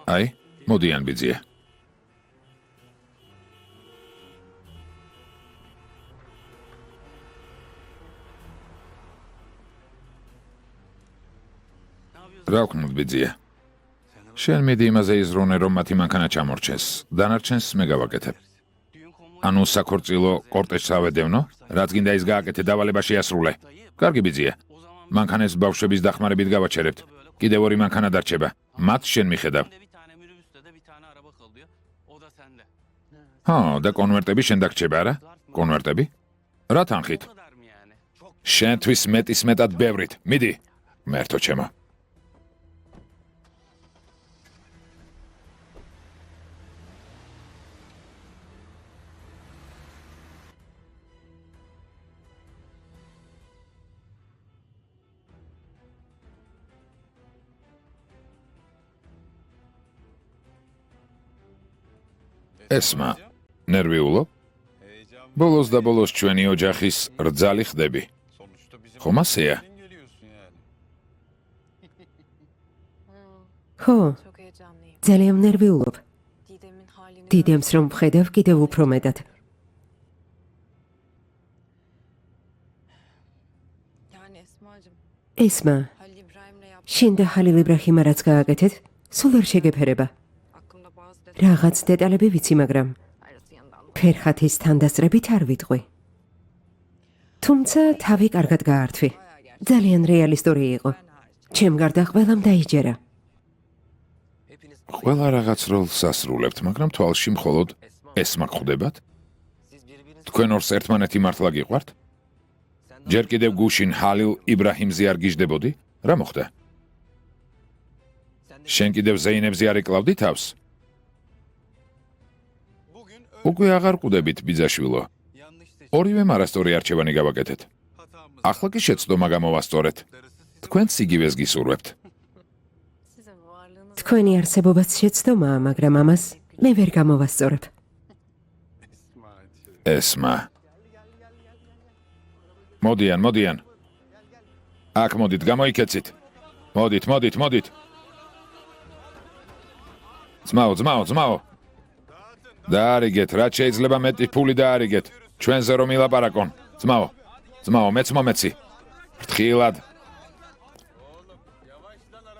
აი, მოდიან ბიძია. რა ვქნოთ ბიძია? შენ მიდი იმაზე იზრუნე, რომ მათი მანქანა ჩამორჩეს. დანარჩენს მე გავაკეთებ. ანუ საქორწილო კორტეჟს ავედევნო, რაც გინდა ის გააკეთე დავალება შეასრულე. კარგი ბიძია. მანქანებს ბავშვების დახმარებით გავაჩერებთ. კიდევ ორი მანქანა დარჩება. მათ შენ მიხედავ. და კონვერტები შენ დაგჭება არა? კონვერტები? რა თანხით? შენთვის მეტის მეტად ბევრით. მიდი. მერთო ჩემო. ესმა, ნერვიულობ? ბოლოს და ბოლოს ჩვენი ოჯახის რძალი ხდები. ხომ ასეა? ხო, ძალიან ნერვიულობ. დიდემს რომ ვხედავ კიდევ უფრო მეტად. ესმა, შენ და ჰალილ იბრაჰიმა რაც გააკეთეთ, სულ არ შეგეფერება. რაღაც დეტალები ვიცი, მაგრამ ფერხათის თანდასწრებით არ ვიტყვი. თუმცა თავი კარგად გაართვი. ძალიან რეალისტური იყო. ჩემ გარდა ყველამ დაიჯერა. ყველა რაღაც როლს ასრულებთ, მაგრამ თვალში მხოლოდ ესმა გხვდებათ? თქვენ ორს ერთმანეთი მართლა გიყვართ? ჯერ კიდევ გუშინ ჰალილ იბრაჰიმზე არ გიждდებოდი? რა მოხდა? შენ კიდევ ზეინებზე არ იკლავდი თავს? უკვე აღარ ყვდებით ბიძაშვილო. ორივემ არასწორი არჩევანი გავაკეთეთ. ახლა კი შეცდომა გამოვასწორეთ. თქვენც იგივეს გისურვებთ. თქვენი არსებობაც შეცდომაა, მაგრამ ამას მე ვერ გამოვასწორებ. ესმა. მოდიან. აქ მოდით, გამოიქეცით. მოდით. ძმაო. დაარიგეთ, რაც შეიძლება მეტი ფული დაარიგეთ. ჩვენზე რომ ილაპარაკონ. ძმაო, მეც მომეცი. ფრთხილად.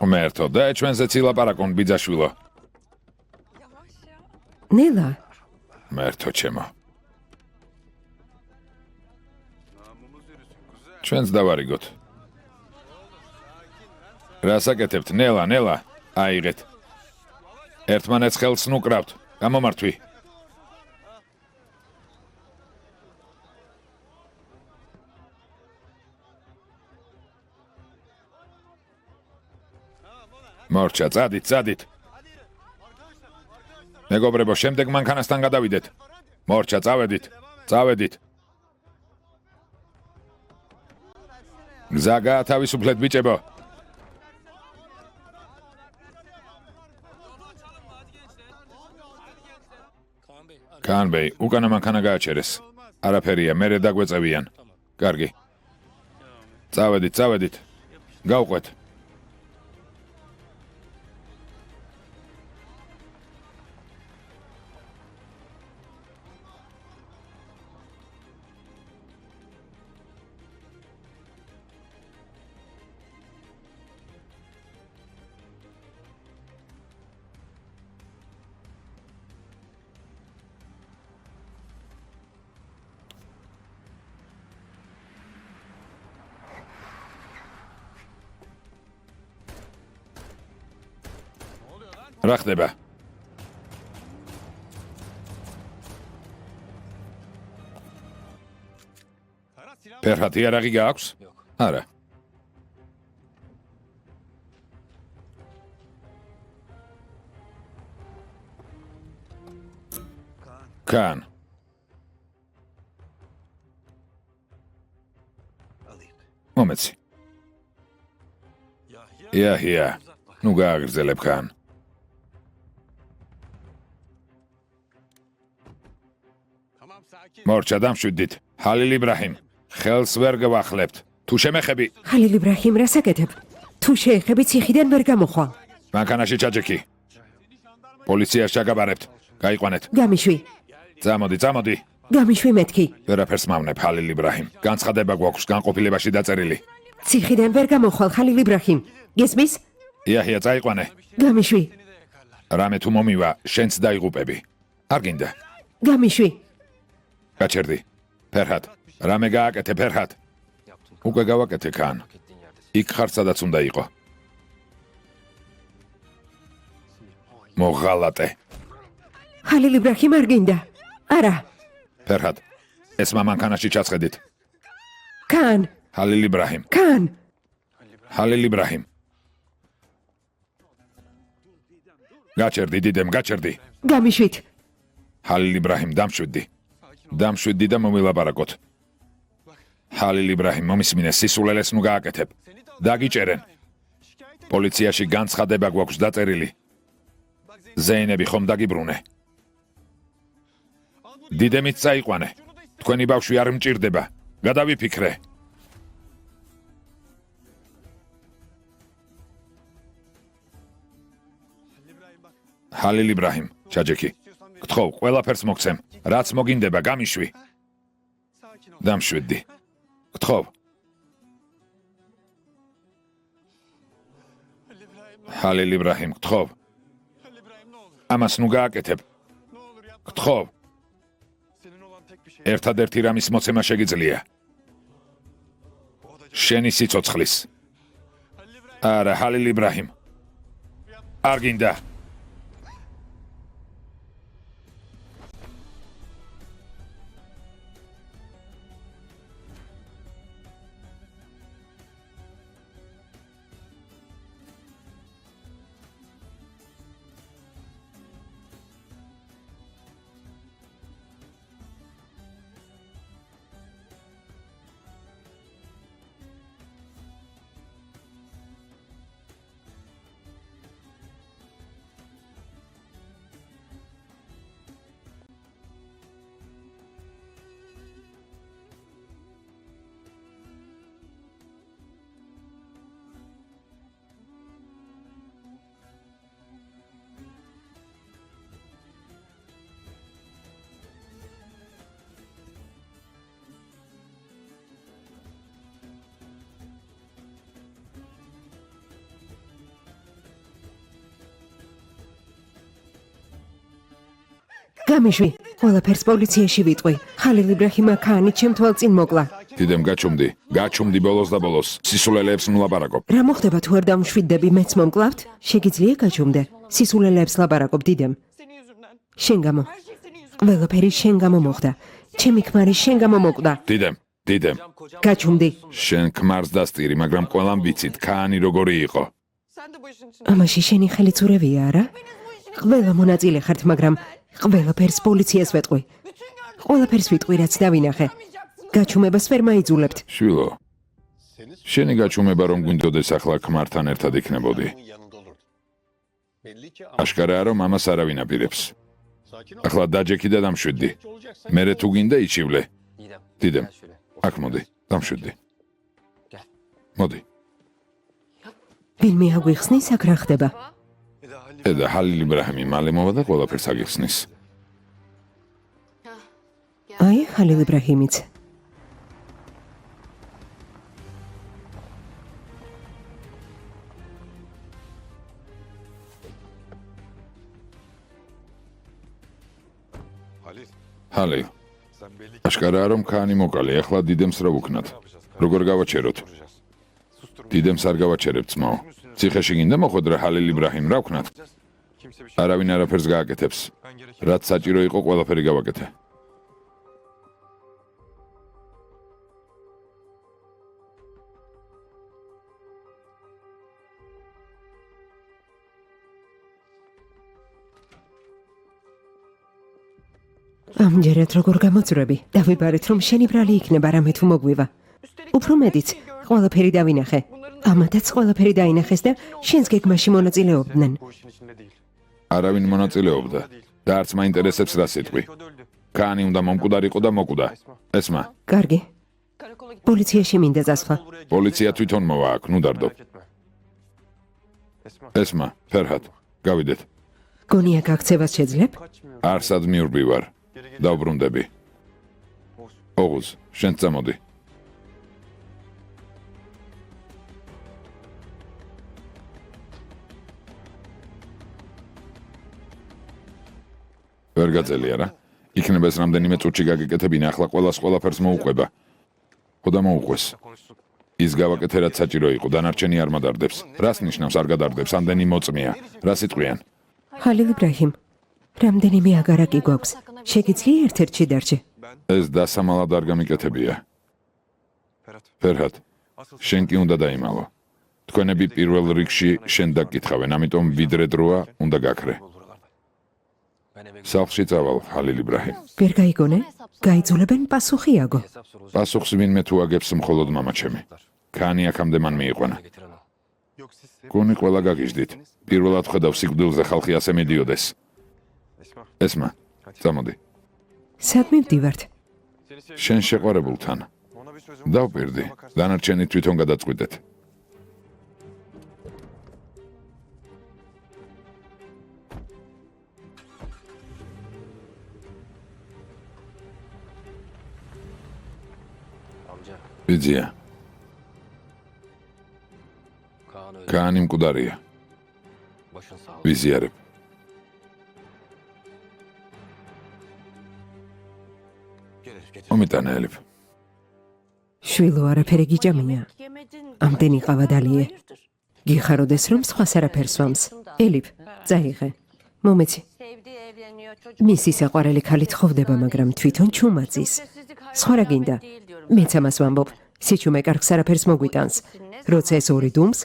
მერთო, და ჩვენზეც ილაპარაკონ ბიძაშვილო. ნელა, მერთო ჩემო. ჩვენც დავარიგოთ. რას აკეთებთ, ნელა, აიღეთ. ერთმანეთს ხელს ნუკრავთ. გამომართვი. მორჩა, წადით. მეგობრებო, შემდეგ მანქანასთან გადავიდეთ. მორჩა, წავედით. გზა გაათავისუფლეთ, ბიჭებო. კანბეი, უკანა მანქანა გააჩერეს. არაფერია, მერე დაგვეწევიან. კარგი. წავედით. გავყვეთ. რა ხდება? ფერხათი იარაღი გააქვს? არა. კან. მომეცი. იაჰია. ნუ გააგრძელებ კან. მორჩა დამშვიდით. ჰალილ იბრაჰიმ, ხელს ვერ გავახლებთ. თუ შემეხები. ჰალილ იბრაჰიმ, რას აკეთებ? თუ შეეხები ციხიდან ვერ გამოხვალ. მანქანაში ჩაჯექი. პოლიციას ჩაგაბარებთ. გაიყვანეთ. გამიშვი. წამოდი. გამიშვი მეთქი. ვერაფერს მავნებ, ხალილ იბრაჰიმ. განცხადება გვაქვს განყოფილებაში დაწერილი. ციხიდან ვერ გამოხვალ ხალილ იბრაჰიმ. გესმის? იაჰია, წაიყვანე. გამიშვი. რამე თუ მომივა, შენც დაიღუპები. არ გინდა. გამიშვი. გაჩერდი. ფერჰად. რამე გააკეთე, ფერჰად. უკვე გავაკეთე, ქან. იქ ხარ, სადაც უნდა იყო. მოღალატე. ხალილ იბრაჰიმ არ გინდა. არა. ფერჰად. ეს მანქანაში ჩაცხედით. კან. ხალილ იბრაჰიმ. კან. ხალილ იბრაჰიმ. გაჩერდი, დიდემ, გაჩერდი. გამიშვით. ხალილ იბრაჰიმ, დამშვიდდი და მომილაპარაკოთ. ხალილ იბრაჰიმ, მომისმინე, სისულელეს ნუ გააკეთებ. დაგიჭერენ. პოლიციაში განცხადება გვაქვს დაწერილი. ზეინები ხომ დაგიბრუნე. დიდემიც წაიყვანე. თქვენი ბავშვი არ მჭირდება. გადავიფიქრე. ხალილ იბრაჰიმ, ჩაჯექი. გთხოვ, ყველაფერს მოგცემ. რაც მოგინდება, გამიშვი. დამშვიდდი. გთხოვ. ხალილ იბრაჰიმ, გთხოვ. ამას ნუ გააკეთებ. გთხოვ. ერთადერთი რამის მოცემა შეგიძლია. შენი სიცოცხლის. არა, ხალილ იბრაჰიმ. არ გინდა. გამიშვი. ყველაფერს პოლიციაში ვიტყვი. ხალილ იბრაჰიმ აქაანი ჩემ თვალწინ მოკლა. დიდემ, გაჩუმდი ბოლოს და ბოლოს. სისულელეებს ნუ ლაპარაკობ. რა მოხდება თუ არ დამშვიდდები, მეც მომკლავთ? შეგიძლია გაჩუმდე? სისულელეებს ლაპარაკობ, დიდემ. შენ გამო. ყველაფერი შენ გამო მოხდა. ჩემი ქმარი შენ გამო მოკვდა. დიდემ. გაჩუმდი. შენ ქმარს დასტირი, მაგრამ ყველამ ვიცით, ქაანი როგორი იყო. ამაში შენი ხელიც ურევია, არა? ყველა მონაწილე ხართ, მაგრამ ყველაფერს პოლიციას ვეტყვი. ყველაფერს ვიტყვი, რაც დავინახე. გაჩუმებას ვერ მაიძულებთ. შვილო, შენი გაჩუმება რომ გვინდოდეს ახლა ქმართან ერთად იქნებოდი. აშკარაა რომ ამას არავინ აპირებს. ახლა დაჯექი და დამშვიდდი. მერე თუ გინდა იჩივლე. დიდემ, აქ მოდი, დამშვიდდი. მოდი. ვინმე აგვიხსნის, აქ რა ხდება? და ხალილ იბრაჰიმი მალე მოვა და ყველაფერს აგიხსნის. აი, ხალილ იბრაჰიმიც. ხალილ, აშკარაა რომ ქაანი მოკალე, ახლა დიდემს რა ვუქნათ? როგორ გავაჩეროთ? დიდემს არ გავაჩერებთ, ძმაო. ციხეში გინდა მოხვედრა ხალილ იბრაჰიმ, რა ვქნათ? არავინ არაფერს გააკეთებს. რაც საჭირო იყო, ყველაფერი გავაკეთე. ამჯერად როგორ გამოძვრები? დავიბარეთ რომ შენი ბრალი იქნება, რამე თუ მოგვივა. უფრო მეტიც, ყველაფერი დავინახე. ამათაც ყველაფერი დაინახეს და შენს გეგმაში მონაწილეობდნენ. არავინ მონაწილეობდა და არც მაინტერესებს რა სიტყვი. ქაანი უნდა მომკვდარიყო და მოკვდა. ესმა. კარგი. პოლიციაში მინდა წასვლა. პოლიცია თვითონ მოვა აქ, ნუ დარდო. ესმა, ფერჰად, გავიდეთ. გონია გაქცევას შეძლებ? არსად მიურბი ვარ. დავბრუნდები. ოღუზ, შენ წამოდი. ვერ გაძელი არა? იქნება ეს რამდენიმე წუთში გაგეკეთებინა, ახლა ყველაფერს მოუყვება. ხო და მოუყვეს. ის გავაკეთე რაც საჭირო იყო, დანარჩენი არ მადარდებს. რას ნიშნავს არ გადარდებს, ამდენი მოწმეა. რა სიტყვიან? ხალილ იბრაჰიმ, რამდენიმე აგარაკი გვაქვს. შეგიძლია ერთ-ერთში დარჩე? ეს დასამალად არ გამიკეთებია. ფერჰად, შენ კი უნდა დაიმალო. თქვენები პირველ რიგში შენ დაგკითხავენ, ამიტომ ვიდრე დროა უნდა გაქრე. სახლში წავალ, ხალილ იბრაჰიმ. ვერ გაიგონე? გაიძულებენ პასუხი აგო. პასუხს ვინმე თუ აგებს მხოლოდ მამაჩემი. ქანი აქამდე მან მიიყვანა. გონი ყველა გაგიჟდით. პირველად ხედავ სიკვდილზე ხალხი ასე მიდიოდეს. ესმა, წამოდი. სად მივდივართ? შენ შეყვარებულთან. დავპირდი, დანარჩენი თვითონ გადაწყვიტეთ. ბიძია. ქანი მკვდარია. ვიზიარებ. მომიტანეელებ. შვილო არაფერი გიჭამია. ამდენი ყავადალიე. გიხაროდეს რომ სხვას არაფერს ვამს. ელიფ, წაიღე. მომეცი. მისი საყვარელი ქალი თხოვდება, მაგრამ თვითონ ჩუმაძის. სხვა რა გინდა? მეც ამას ვამბობ. სიჩუმე კარგს არაფერს მოგვიტანს. როცა ეს ორი დუმს,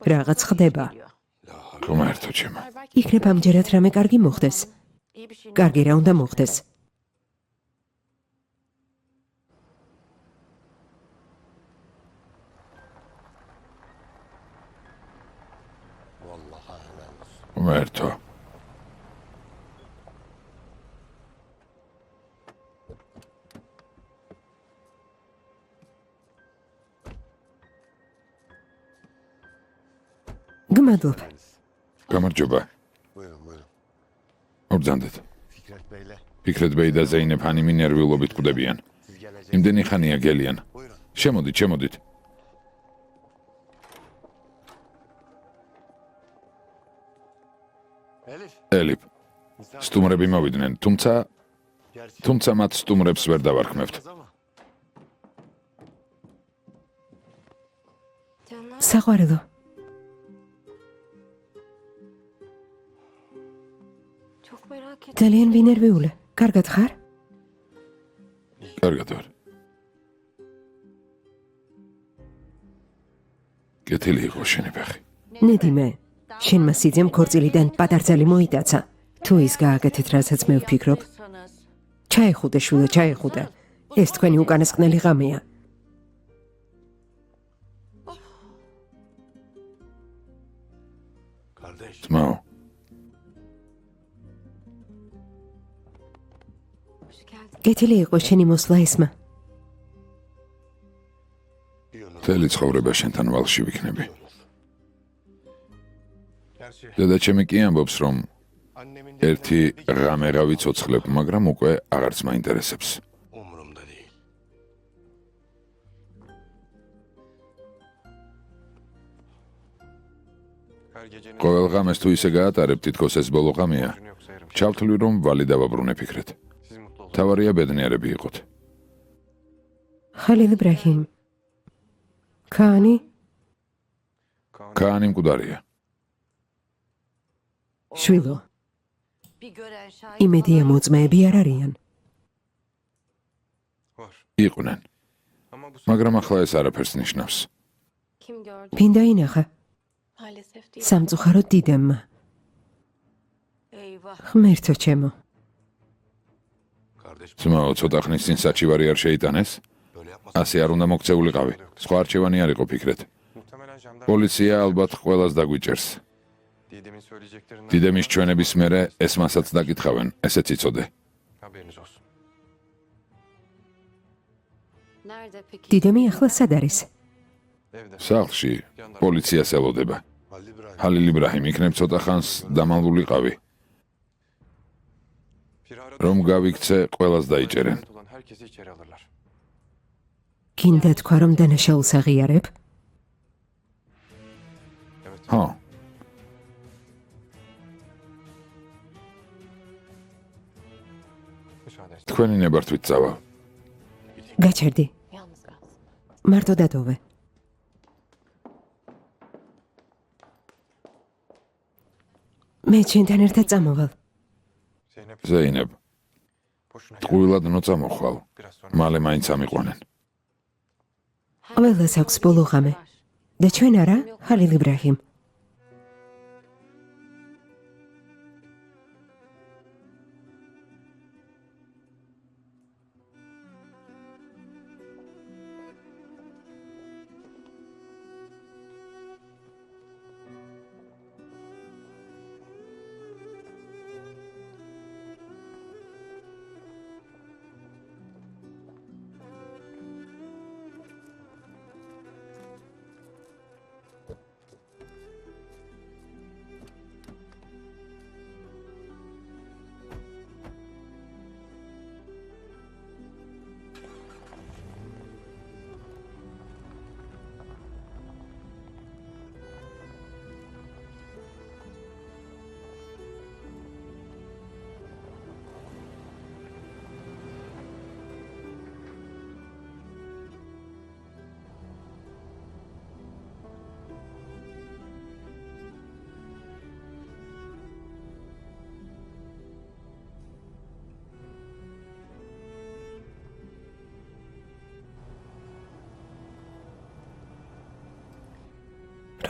რაღაც ხდება. ღმერთო ჩემო. იქნებ ამჯერად რამე კარგი მოხდეს. კარგი რა უნდა მოხდეს? ღმერთო. გმადლობ. გამარჯობა. Buyurun buyurun. უბრძანდეთ. Fikret Bey'le ფიქრეთ ბეი და ზეინებ ჰანიმი ნერვიულობით კვდებიან. siz gelecek. იმდენი ხანია გელიან. Buyurun. შემოდით, შემოდით. Elif. ელიფ, სტუმრები მოვიდნენ, თუმცა Gerçi მათ სტუმრებს ვერ დავარქმევთ. ama საყვარელო. ძალიან ვინერვიულე. კარგად ხარ? კარგად ვარ. კეთილი იყო შენი ფეხი. ნედიმე, შენმა სიძემ ქორწილიდან პატარძალი მოიტაცა. თუ ის გააკეთეთ, რასაც მე ვფიქრობ. ჩაეხუტე, შვილო, ჩაეხუტე. ეს თქვენი უკანასკნელი ღამეა. kardeş. ძმაო, კეთილი იყო შენი მოსვლა ესმა. მთელი ცხოვრება შენთან ვალში ვიქნები. Gerçi დედა ჩემი კი ამბობს, რომ annemin ერთი ღამე რა ვიცოცხლებ, მაგრამ უკვე აღარც მაინტერესებს. umurumda değil. Her gecenin ყოველ ღამეს თუ ისე გაატარებ, თითქოს ეს ბოლო ღამეა. günü yoksa yarım. ჩავთვლი რომ ვალი დავაბრუნე ფიქრეთ. Siz mutlu olun. თავარია ბედნიერები იყოთ. ხალილ იბრაჰიმ. ქანი, ქანი მკვდარია. შვილო. იმედია მოწმეები არ არიან. Var. იყვნენ, Ama bu მაგრამ ახლა ეს არაფერს ნიშნავს. Kim gördü? ვინ დაინახა? Maalesef değil. სამწუხაროდ დიდემმა. Eyvah. ღმერთო ჩემო. kardeş ძმაო, ცოტა ხნის წინ საჩივარი არ შეიტანეს? böyle yapmaz. ასე არ უნდა მოგწეულიყავი. სხვა არჩევანი არ იყო ფიქრეთ. Muhtemelen jandarma პოლიცია ალბათ ყველას დაგვიჭერს. Didem'in söyleyeceklerinden დიდემის ჩვენების მერე ეს მასაც დაკითხავენ, ესეც იცოდე. haberiniz olsun. Nerede peki? დიდემი ახლა სად არის? Evde. სახლში პოლიციას ელოდება. Halil İbrahim. ჰალილ იბრაჰიმ, იქნებ ცოტა ხანს დამალულიყავი. რომ გავიქცე, ყველას დაიჭერენ. olan herkesi içeri alırlar. გინდა თქვა რომ დანაშაულს აღიარებ? Evet. ხო, Müsaade et. თქვენი ნებართვით წავალ. გაჩერდი. Yalnız kalsın. მარტო დადოვე. მე ჩვენთან ერთად წამოვალ. Zeynep. ზეინებ, Boşuna ტყუილად ნოცა მოხვალ. biraz sonra. მალე მაინც ამიყვანენ. ყველას აქვს ბოლო ღამე. და ჩვენ არა, ხალილ იბრაჰიმ.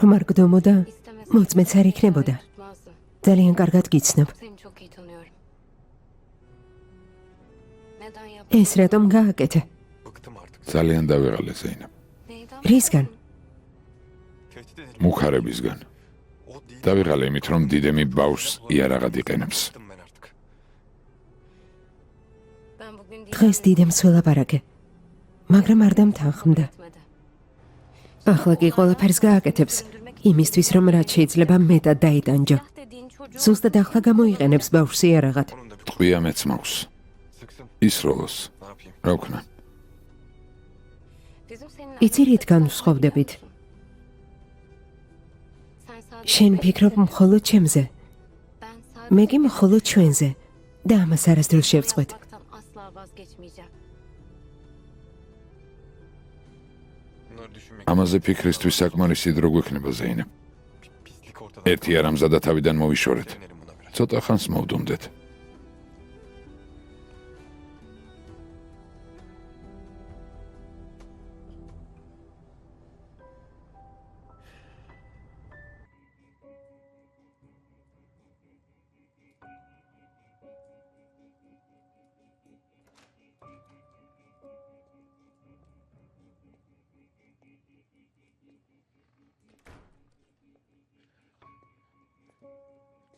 რომ არ გდომოდა, İstemesen მოწმეც არ იქნებოდა. tutmazdın. ძალიან კარგად გიცნობ. Seni çok iyi tanıyorum. Neden yaptın? ეს რატომ გააკეთე? Bıktım artık. ძალიან დავიღალე ზეინებ. Neyden? რისგან? Tehdit edildim. მუხარებისგან. O değil. დავიღალე იმით, რომ დიდემი ბავშვს იარაღად იყენებს. Bıktım ben artık. Ben bugün დღეს დიდემს ველაპარაკე. მაგრამ არ დამთანხმდა. etmedi. ახლა კი ყველაფერს გააკეთებს. იმისთვის რომ რაც შეიძლება მეტად დაიტანჯო. Silah dediğin çocuğu ზუსტად ახლა გამოიყენებს ბავშვს იარაღად. Onun da bir ტყვია მეც მაქვს. sıksın. ისროლოს. Ne yapayım? რა ვქნა? bizim seninle იცი რით განვსხვავდებით? Sen sadece შენ benim ფიქრობ senin- მხოლოდ ჩემზე, Ben sadece მე კი მხოლოდ ჩვენზე. და ამას არასდროს შევწყვეტ. yapmaktan asla vazgeçmeyeceğim. Bunları düşünmek. ამაზე ფიქრისთვის საკმარისი დრო გვექნება ზეინებ. Pislik ortada. ერთი არამზადა თავიდან მოვიშორეთ. Denerim buna biraz. ცოტა ხანს მოვდუმდეთ.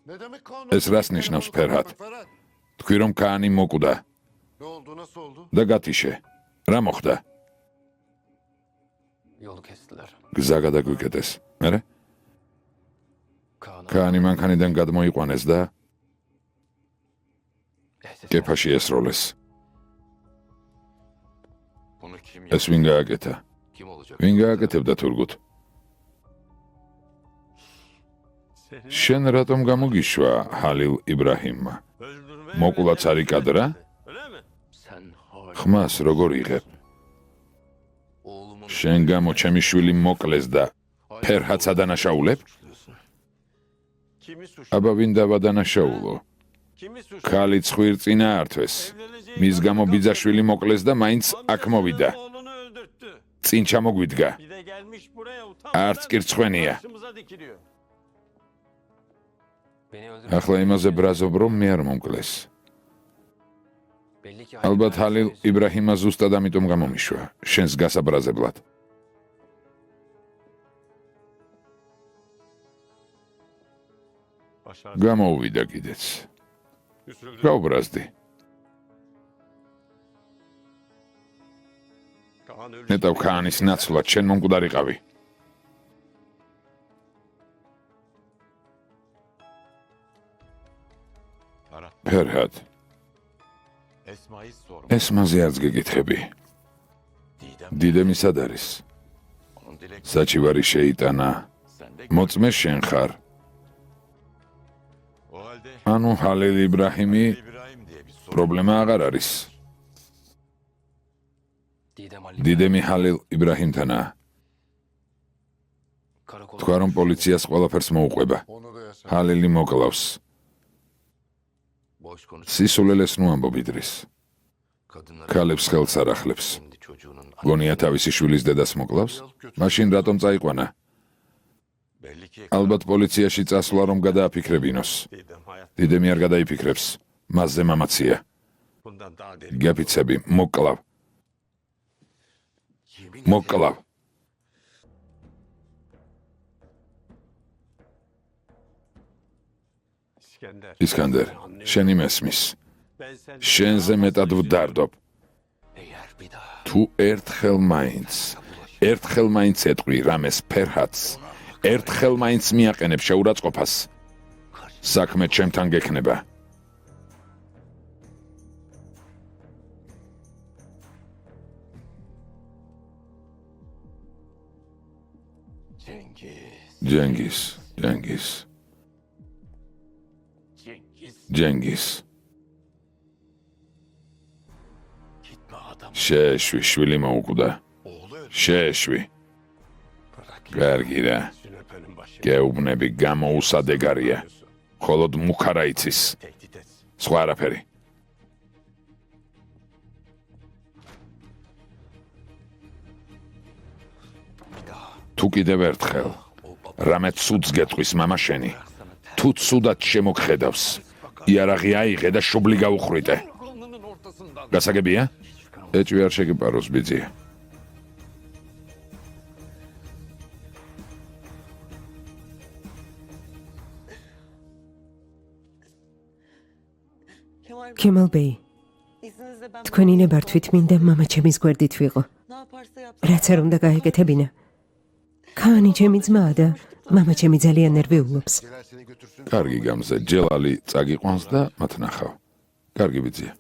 Ne demek kanun? ეს რას ნიშნავს ფერჰად? Ferhat, თქვი რომ კაანი მოკვდა ne oldu, nasıl oldu? და გათიშე. რა მოხდა? Yolu kestiler. გზა გადაგვიკეტეს. მერე? Kaan. კაანი მანქანიდან გადმოიყვანეს და კეფაში ესროლეს. Bunu kim ეს ვინ გააკეთა? Kim olacak? ვინ გააკეთებდა თურგუთ? შენ რატომ გამოგიშვა ჰალილ იბრაჰიმმა? მოკვლაც არ იკადრა? Sen hala ხმას როგორ იღებ? oğlumun შენ გამო ჩემი შვილი მოკლეს და ფერჰადს ადანაშაულებ? Kimi suç? აბა ვინ დავადანაშაულო? Kimi suç? ქალი ცხვირ წინა ართვეს. მის გამო ბიძაშვილი მოკლეს და მაინც აქ მოვიდა. Oğlunu öldürttü. წინ ჩამოგვიდგა. Bir de gelmiş buraya Arts utanmadan kirçxvenია. karşımıza dikiliyor. beni öldür. ახლა იმაზე ბრაზობ რომ მე არ მომკლეს. Belli ki ალბათ ჰალილ იბრაჰიმა ზუსტად ამიტომ გამომიშვა. შენს გასაბრაზებლად. Başardı. გამოუვიდა კიდეც. Üzüldü. გაუბრაზდი. Kaan ölüsü. ნეტავ ქაანის ნაცვლად შენ მომკვდარიყავი. Ferhat, ფერჰად, Esma'yı sorma. ესმაზე არც გეკითხები. დიდემი სად არის? Onun dilek საჩივარი შეიტანა. sen de მოწმე შენ ხარ. o halde ანუ ჰალილ იბრაჰიმი İbrahim diye bir soru. პრობლემა აღარ არის. Didem Ali დიდემი ჰალილ იბრაჰიმთანაა. karakol თქვა რომ პოლიციას ყველაფერს მოუყვება. ჰალილი მოკლავს. boş konuş. სისულელეს ნუ ამბობ იდრის. Kadınlar ქალებს ხელს არ ახლებს. kendi çocuğunun გონია თავისი შვილის დედას მოკლავს? მაშინ რატომ წაიყვანა? belli ki ალბათ პოლიციაში წასვლა რომ გადააფიქრებინოს. Didem hayat დიდემი არ გადაიფიქრებს. მასზე მამაცია. bundan daha derin. გაფიცები, მოკლავ. მოკლავ. İskender. ისკანდერ, შენი მესმის. Ben sen შენზე მეტად ვდარდობ. eğer bir daha თუ ერთხელ მაინც ეტყვი რამეს ფერჰათს, ერთხელ მაინც მიაყენებ შეურაცხყოფას, საქმე ჩემთან გექნება. Cengiz, ჯენგის Cengiz gitme adam. შეეშვი შვილი მოუკვდა. Oğlu öldü. შეეშვი. bırak კარგი რა. sünepenin başı. გეუბნები გამოუსადეგარია. მხოლოდ მუქარა იცის. Tehdit et. სხვა არაფერი. თუ კიდევ ერთხელ რამე ცუდს გეტყვის მამა შენი, თუ ცუდად შემოგხედავს, იარაღი აიღე და შუბლი გაუხრიტე. Alnının ortasından. გასაგებია? ეჭვი არ შეგიპაროს ბიძია. ქემალ ბეი, თქვენი ნებართვით მინდა მამა ჩემის გვერდით ვიყო. რაც არ უნდა გაეკეთებინა. ქანი ჩემი ძმაა და მამა ჩემი ძალიან ნერვიულობს. კარგი გამზე, ჯელალი წაგიყვანს და მათ ნახავ. კარგი ბიძია.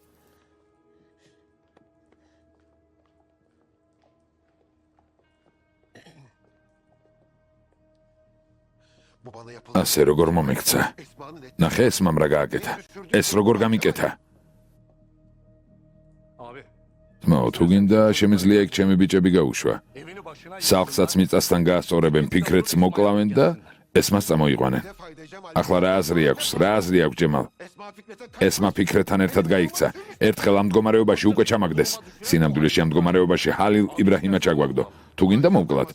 ასე როგორ მომექცა. ნახე ეს მამ რა გააკეთა. ეს როგორ გამიკეთა. Abi ძმაო, თუ გინდა შემიძლია იქ ჩემი ბიჭები გაუშვა. evini başına სახლსაც მიწასთან გაასწორებენ, ფიქრეთს მოკლავენ და ეს მას წამოიყვანენ. ახლა რა აზრი აქვს ჯემალ? ესმა ფიქრეთთან ერთად გაიქცა. ერთხელ ამ მდგომარეობაში უკვე ჩამაგდეს. სინამდვილეში ამ მდგომარეობაში ჰალილ იბრაჰიმა ჩაგვაგდო. თუ გინდა მოვკლათ.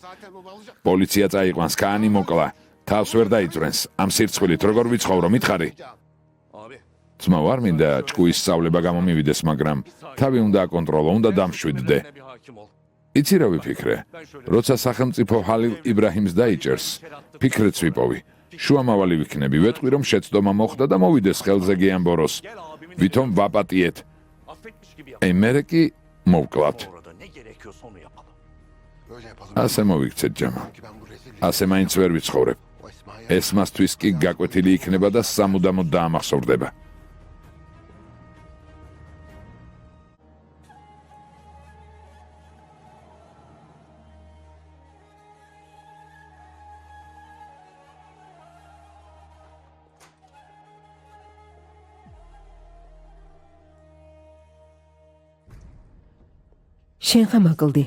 პოლიცია წაიყვანს, ქანი მოკლა. თავს ვერ დაიწვრენს. ამ სირცხვილით როგორ ვიცხოვრო, მითხარი? Abi ძმა ვარ მინდა ჭკუის სწავლება გამომივიდეს, მაგრამ თავი უნდა აკონტროლო, უნდა დამშვიდდე. ne bir hakim ol. იცი რა ვიფიქრე? როცა სახელმწიფო ჰალილ იბრაჰიმს დაიჭერს, ფიქრეთს ვიპოვი. შუამავალი ვიქნები, ვეტყვი რომ შეცდომა მოხდა და მოვიდეს ხელზე გეამბოროს. ვითომ ვაპატიეთ. Affetmiş gibi yap. მერე კი მოვკლათ. Orada ne gerekiyorsa onu yapalım. ასე მოვიქცეთ ჯამა. ასე მაინც ვერ ვიცხოვრებ. ესმასთვის კი გაკვეთილი იქნება და სამუდამოდ დაამახსოვრდება. შენ ხა მაკლდი.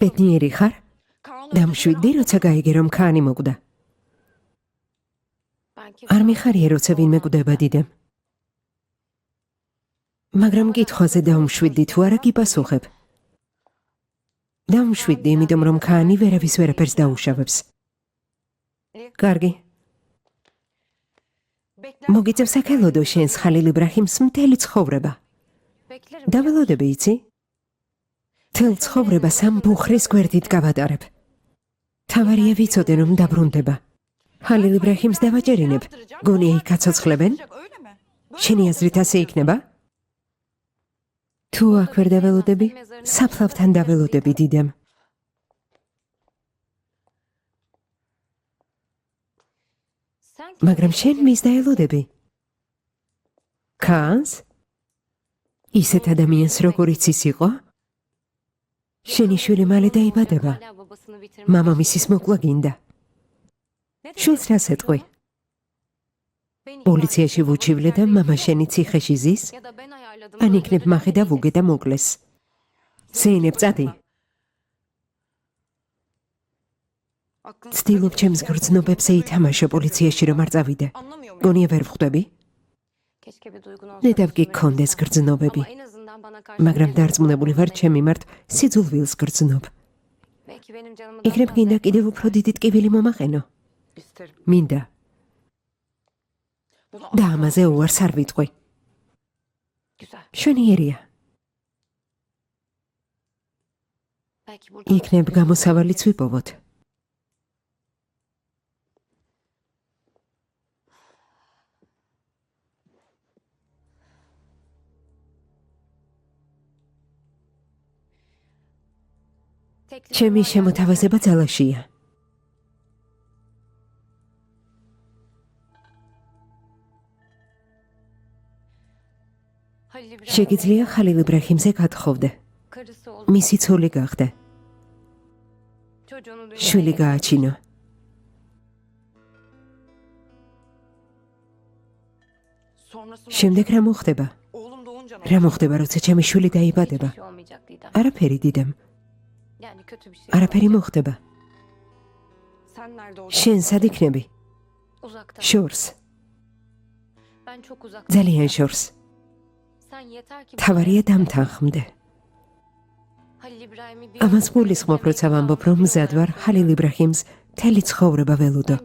ბედნიერი ხარ? დამშვიდდი, როცა გაიგე რომ ქანი მოკვდა. Ben kim? არ მიხარია, როცა ვინმე კვდება დიდემ. მაგრამ კითხვაზე დამშვიდდი თუ არა გიპასუხებ. დამშვიდდი, იმიტომ რომ ქანი ვერავის ვერაფერს დაუშავებს. კარგი. მოგიწევს აკელოდო შენს ხალილ იბრაჰიმს მთელი ცხოვრება. Beklerim. დაველოდები იცი? თელ ცხოვრებას ამ ბუხრის გვერდით გავატარებ. თავარია ვიცოდე რომ დაბრუნდება. ხალილ იბრაჰიმს დავაჯერინებ. გონია იქ აცოცხლებენ? Öyle mi? შენი აზრით ასე იქნება? თუ აქ ვერ დაველოდები, საფლავთან დაველოდები დიდემ. მაგრამ შენ მის დაელოდები. ქანს? ისეთ ადამიანს როგორიც ის იყო? შენი შვილი მალე დაიბადება. მამამისის მოკლა გინდა. შვილს რას ეტყვი? პოლიციაში ვუჩივლე და მამა შენი ციხეში ზის? ან იქნებ მახე და ვუგე და მოკლეს. ზეინებ წადი. ცდილობ ჩემს გრძნობებზე ითამაშო პოლიციაში რომ არ წავიდე. გონია ვერ ვხვდები? ნედავ კი გქონდეს გრძნობები. მაგრამ დარწმუნებული ვარ ჩემ მიმართ სიძულვილს გრძნობ. იქნებ გინდა კიდევ უფრო დიდი ტკივილი მომაყენო? მინდა. და ამაზე უარს არ ვიტყვი. შვენიერია. იქნებ გამოსავალიც ვიპოვოთ. ჩემი შემოთავაზება ძალაშია. შეგიძლია ხალილ იბრაჰიმზე გათხოვდე. მისი ცოლი გახდე. შვილი გააჩინო. შემდეგ რა მოხდება? რა მოხდება, როცა ჩემი შვილი დაიბადება? არაფერი დიდემ. არაფერი მოხდება. შენ სად იქნები? შორს. ძალიან შორს. თავარია დამთანხმდე. ამას გულისხმობ, როცა ვამბობ, რომ მზად ვარ ხალილ იბრაჰიმს მთელი ცხოვრება ველოდო.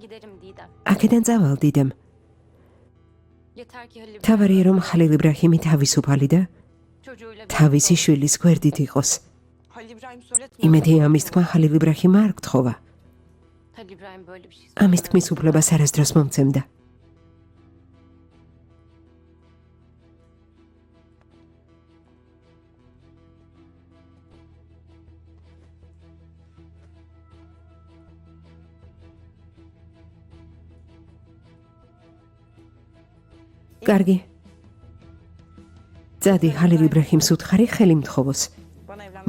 აქედან წავალ დიდემ. თავარია რომ ხალილ იბრაჰიმი თავისუფალი და თავისი შვილის გვერდით იყოს. იმედია ამის თქმა ხალილ იბრაჰიმმა არ გთხოვა. ამის თქმის უფლებას არასდროს მომცემდა. კარგი. წადი ხალილ იბრაჰიმს უთხარი ხელი მთხოვოს.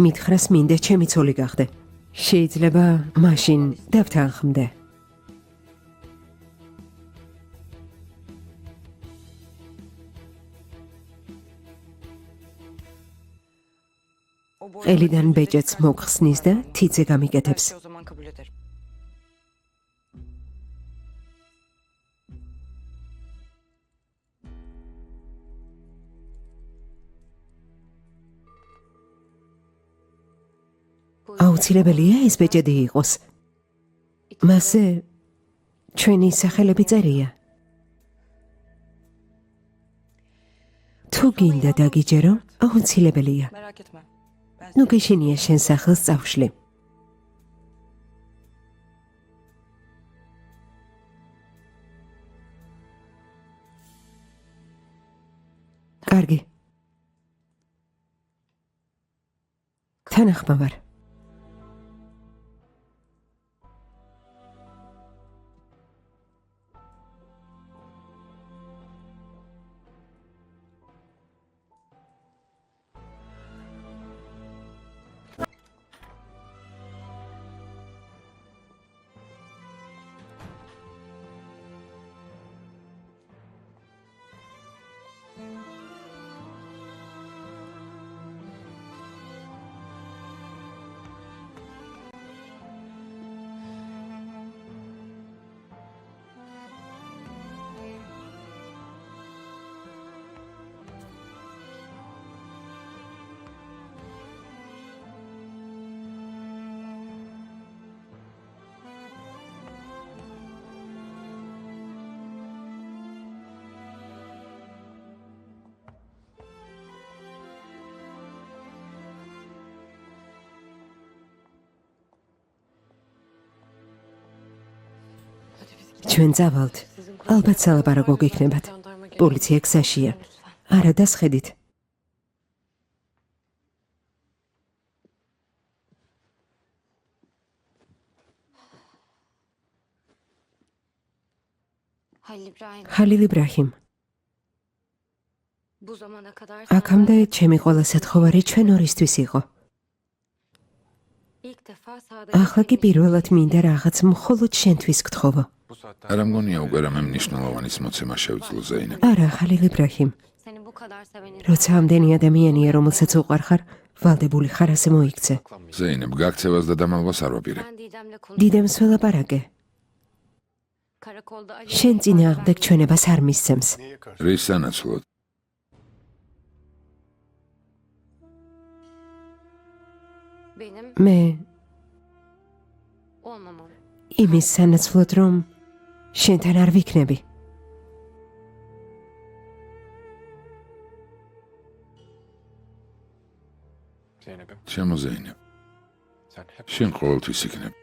მითხრას მინდა ჩემი ცოლი გახდე. შეიძლება მაშინ დავთანხმდე. ყელიდან ბეჭედს მოგხსნის და თიძე გამიკეთებს. აუცილებელია ეს ბეჭედი იყოს. მასზე ჩვენი სახელები წერია. თუ გინდა დაგიჯერო, აუცილებელია. ნუ გეშინია შენ სახელს წავშლი. კარგი. თანახმავარ. ჩვენ წავალთ. ალბათ სალაპარაკო გიქნებათ. პოლიცია გზაშია. არა დასხედით. Halil İbrahim. Halil İbrahim, Bu zamana kadar აქამდე ჩემი ყველა სათხოვარი ჩვენ ორისთვის იყო. ilk defa sağda ახლა კი პირველად მინდა რაღაც მხოლოდ შენთვის გთხოვო. არა მგონია უკვე რამე მნიშვნელოვანის მოცემა შევძლო ზეინებ. არა, Halil İbrahim, seni bu kadar seveni როცა ამდენი ადამიანია, რომელსაც უყვარხარ, ვალდებული ხარ ასე მოიქცე. ზეინებ, გაქცევას და დამალვას არ ვაპირებ. ben Didem'le დიდემს ველაპარაკე. Karakolda Ali შენ წინააღმდეგ ჩვენებას არ მისცემს. რის სანაცვლოდ? benim მე olmamam. იმის სანაცვლოდ, რომ შენთან არ ვიქნები. ჩემო ზეინებ, შენ ყოველთვის იქნებ.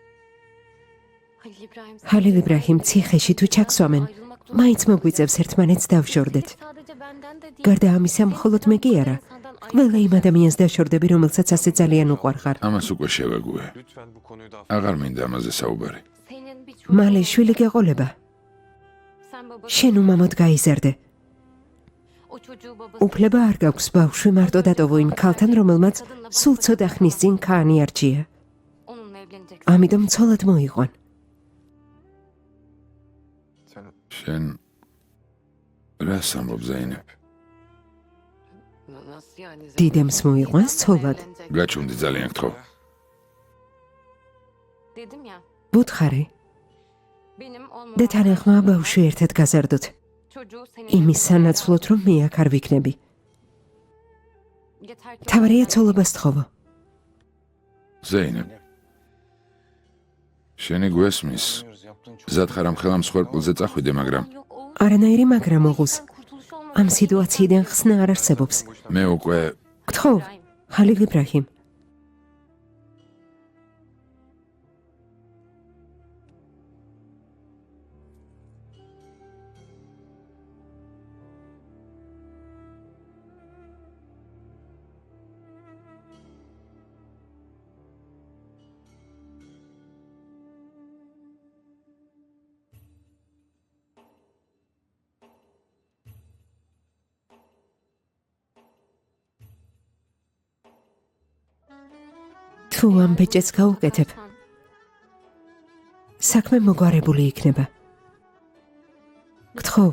Halil İbrahim. Halil İbrahim, ციხეში თუ ჩაქსვამენ, მაინც მოგვიწევს ერთმანეთს დავშორდეთ. Sadece benden de değil. გარდა ამისა, მხოლოდ მე კი არა. ყველა იმ ადამიანს დაშორდები, რომელსაც ასე ძალიან უყვარხარ. ამას უკვე შევეგუე. აღარ მინდა ამაზე საუბარი. Senin bir მალე შვილი გეყოლება. sen baba შენ უმამოდ გაიზარდე. o çocuğu babası უფლება არ გაქვს ბავშვი მარტო დატოვო იმ ქალთან, რომელმაც სულ ცოტა ხნის წინ ქანი არჩია. onunla evleneceksin. ამიტომ ცოლად მოიყვან. შენ რას ამბობ ზეინებ? Nasıl yani? დიდემს მოიყვანს ცოლად. გაჩუნდი ძალიან გთხოვ. Dedim ya. ვუთხარი Benim olmamam. და თანახმა ბავშვი ერთად გაზარდოთ. Çocuğu senin იმის სანაცვლოდ, რომ მე აქ არ ვიქნები. yeter ki თავარია ცოლობას თხოვო. ზეინებ, შენი გვესმის. ზათხარ ამ ხელამ მსხვერპლზე წახვიდე, მაგრამ yok oğul. არანაირი მაგრა მოღუს. Kurtuluş olmaz. ამ სიტუაციიდან ხსნა არ არსებობს. მე უკვე გთხოვ, Halil İbrahim. თუ ამ ბეჭედს გაუკეთებ, საქმე მოგვარებული იქნება. გთხოვ,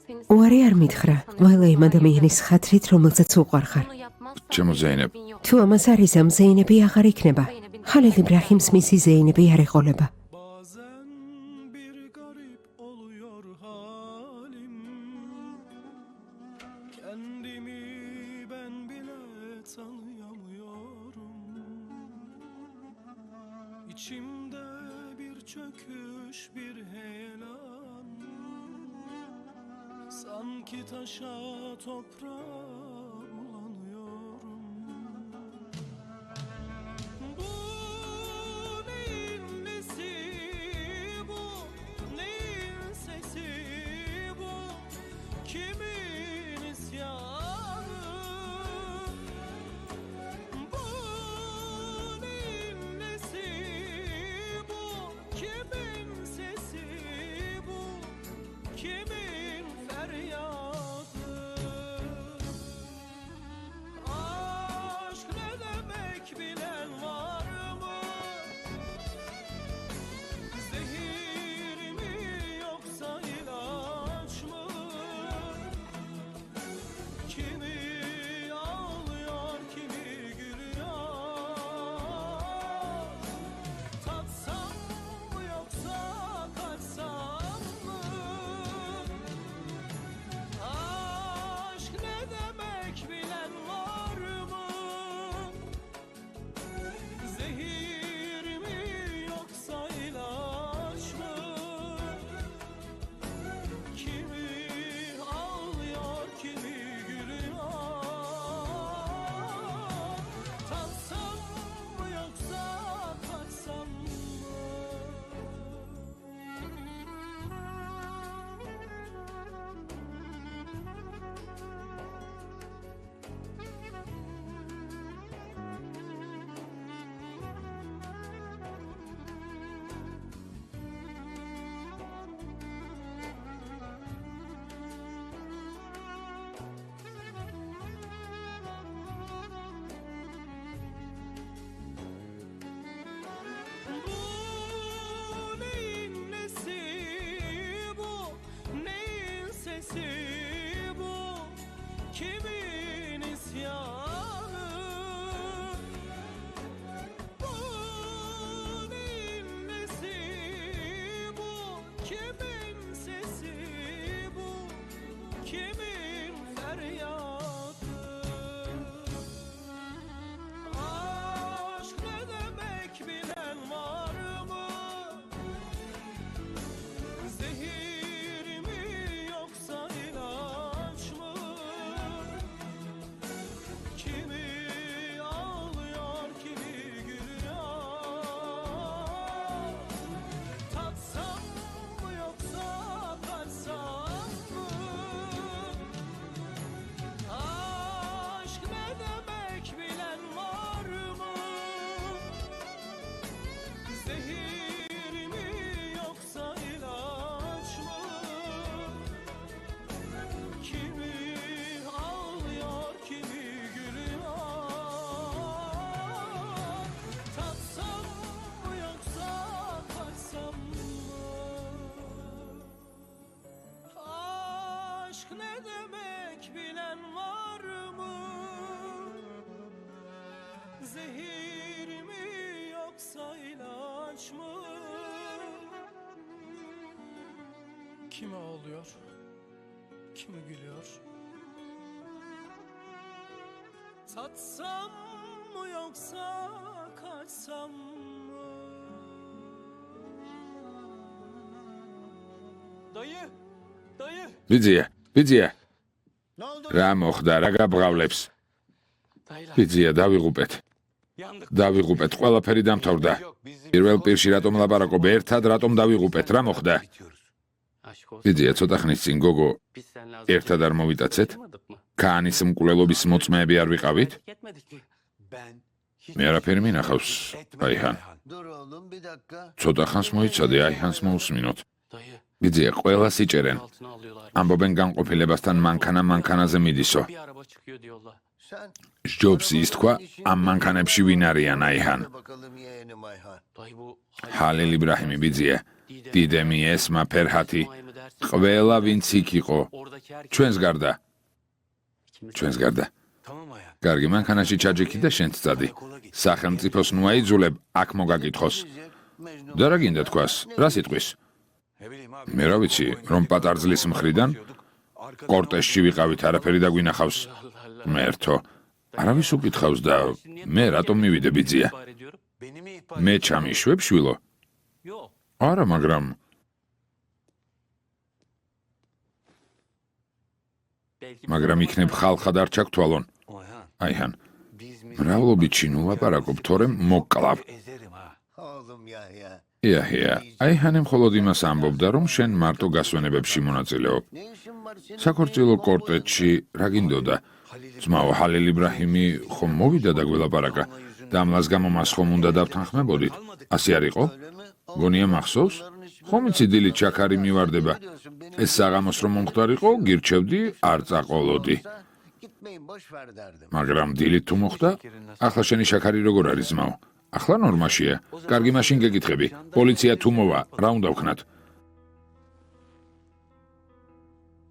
Seni უარი არ მითხრა, ყველა იმ ადამიანის ხათრით, რომელსაც უყვარხარ. bunu yapmazsan ჩემო ზეინებ, bin yok. თუ ამას არ იზამ, ზეინები აღარ იქნება. Halil İbrahim's მისი ზეინები არ ეყოლება. Bazen bir garip oluyor halim. Kendimi ben bile tanıyamıyorum. İçimde bir çöküş, bir heyelan. Sanki taşa toprağa bulanıyorum. Bu neyin nesi bu? Neyin sesi bu? Kimin isyanı? Bu neyin nesi bu? Kimin sesi bu? Kimin feryadı? Zehir mi yoksa ilaç mı? Kimi ağlıyor kimi gülüyor. Tatsam mı yoksa kaçsam mı? Aşk ne demek bilen var mı? Zehir mi yoksa ilaç mı? Kimi ağlıyor kimi gülüyor. Tatsam mı yoksa kaçsam mı? Aşk ne demek bilen var mı? Zehir mi yoksa ilaç mı? Kimi ağlıyor, kimi gülüyor? Tatsam mı yoksa kaçsam mı? Dayı, dayı. ბიძია, Ne oldu? რა მოხდა, რა გაბღავლებს? Dayılar. ბიძია, დავიღუპეთ. Yandık. დავიღუპეთ, ყველაფერი დამთავრდა. პირველ პირში რატომ ლაპარაკობ, ერთად რატომ დავიღუპეთ, რა მოხდა? Aşk olsun. ბიძია, ცოტა ხნის წინ გოგო, Biz seninle az ერთად არ მოვიტაცეთ? konuşmadık mı? კანის მკვლელობის მოწმეები არ ვიყავით? Yetmedik mi? Ben hiç მე არაფერი მინახავს, etmedim აიჰან. Dur oğlum bir dakika. ცოტა ხანს მოიცადე, აიჰანს მოусმინოთ. Dayı. ბიძია, ყველას იჭერენ. Altına alıyorlar. ამბობენ განყოფილებასთან მანქანაზე მიდისო. Bir araba çıkıyor diyorlar. Sen სჯობს ის თქვა, ამ მანქანებში ვინ არიან, აიჰან. bakalım yeğenim Ayhan. Dayı bu ჰალილ იბრაჰიმი ბიძია, დიდემი ესმა ფერჰათი, May mı dersin? ყველა ვინც იქ იყო, Oradaki herkes. ჩვენს გარდა, İkimiz- ჩვენს გარდა. Tamam Ayhan. კარგი, მანქანაში ჩაჯექი და შენც წადი. სახელმწიფოს ნუ აიძულებ, აქ მოგაკითხოს. Mecnun. და რა გინდა თქვას? რა სიტყვის? Ne bileyim abi. მე რა ვიცი, რომ პატარძლის მხრიდან კორტეჟში ვიყავით, არაფერი დაგვინახავს. Allah Allah. მერთო, არავის უკითხავს და მე რატომ მივიდე ბიძია? İhbar ediyorum. Beni mi ihbar მე ჩამიშვებ შვილო? Yok. არა, მაგრამ Belki მაგრამ იქნებ ხალხად არ ჩაგთვალონ. Ayhan. აიჰან, Biz mi? მრავლობითში ნუ ლაპარაკობ, თორემ მოკკლავ. Ezerim ha. Oğlum ya. იაჰია, აიჰანი მხოლოდ იმას ამბობდა, რომ შენ მარტო გასვენებებში მონაწილეობ. Ne işin var senin? საქორწილო კორტეჯში რა გინდოდა? ძმაო ჰალილ იბრაჰიმი ხომ მოვიდა და გველაპარაკა და ამას გამო მას ხომ უნდა დავთანხმებოდით? ასე არ იყო? Öyle mi? გონია მახსოვს? ხომ იცი დილით ჩაქარი მივარდება? ეს საღამოს რომ მომხდარიყო, გირჩევდი, არ წაყოლოდი. Gitmeyin boş ver derdim. მაგრამ დილით თუ მოხდა, ახლა შენი შაქარი როგორ არის ძმაო? ახლა ნორმაშია. კარგი, მაშინ გეკითხები. პოლიცია თუ მოვა, რა უნდა ვქნათ?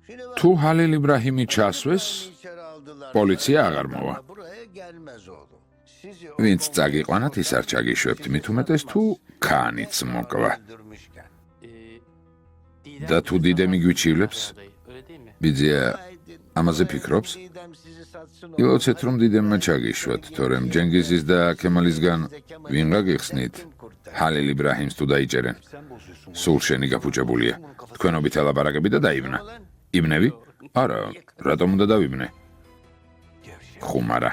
Şimdi bak, თუ ჰალილ იბრაჰიმი ჩასვეს, içeri aldılar. პოლიცია აღარ მოვა. Buraya gelmez oğlum. Sizi ვინც წაგიყვანათ, ის არ ჩაგიშვებთ, მით უმეტეს თუ ქანიც მოკლა. öldürmüşken. Didem და თუ დიდემი გვიჩივლებს, dayı, öyle değil mi? ბიძია Aydın. ამაზე ფიქრობს? Didem sizi satsın oğlum. ილოცეთ რომ დიდემმა ჩაგიშვათ, თორემ ჯენგიზის და ქემალისგან ვინ გაგიხსნით? ჰალილ იბრაჰიმს თუ დაიჭერენ. Sen bozuyorsun. სულ შენი გაფუჭებულია. თქვენობით ელაპარაკები და დაიბნა. იბნევი? არა, რატომ უნდა დავიბნე? Gevşek. ხუმარა.